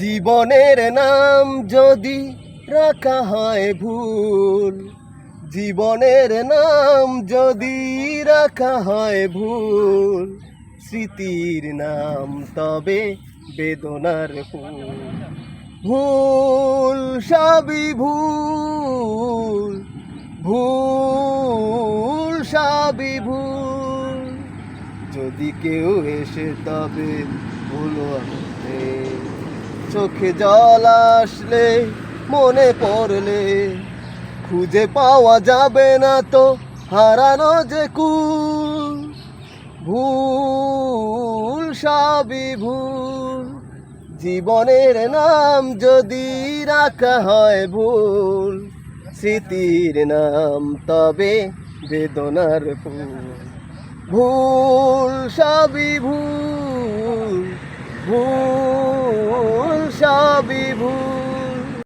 জীবনের নাম যদি রাখা হয় ভুল, জীবনের নাম যদি রাখা হয় ভুল, স্মৃতির নাম তবে বেদনার ফুল। ভুল সবই ভুল, ভুল সবই ভুল। যদি কেউ এসে তবে ভুলো আমাকে, চোখে জল আসলে মনে পড়লে খুঁজে পাওয়া যাবে না তো হারানো যে কুল। ভুল সবই ভুল, জীবনের নাম যদি রাখা হয় ভুল, স্মৃতির নাম তবে বেদনার ফুল। ভুল সবই ভুল, ভুল সবই ভুল।